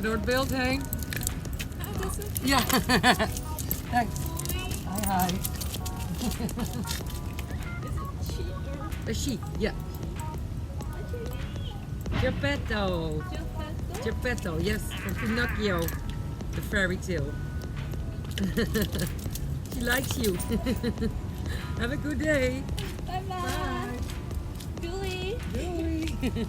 door het beeld heen. Oh, dat is zo Ja. Thanks. Hi, hi. Is it cheap or A sheep, yeah. what's your name? Geppetto. Geppetto? Geppetto, yes, from Pinocchio, the fairy tale. She likes you. Have a good day. Bye bye. Bye. Julie. Doei.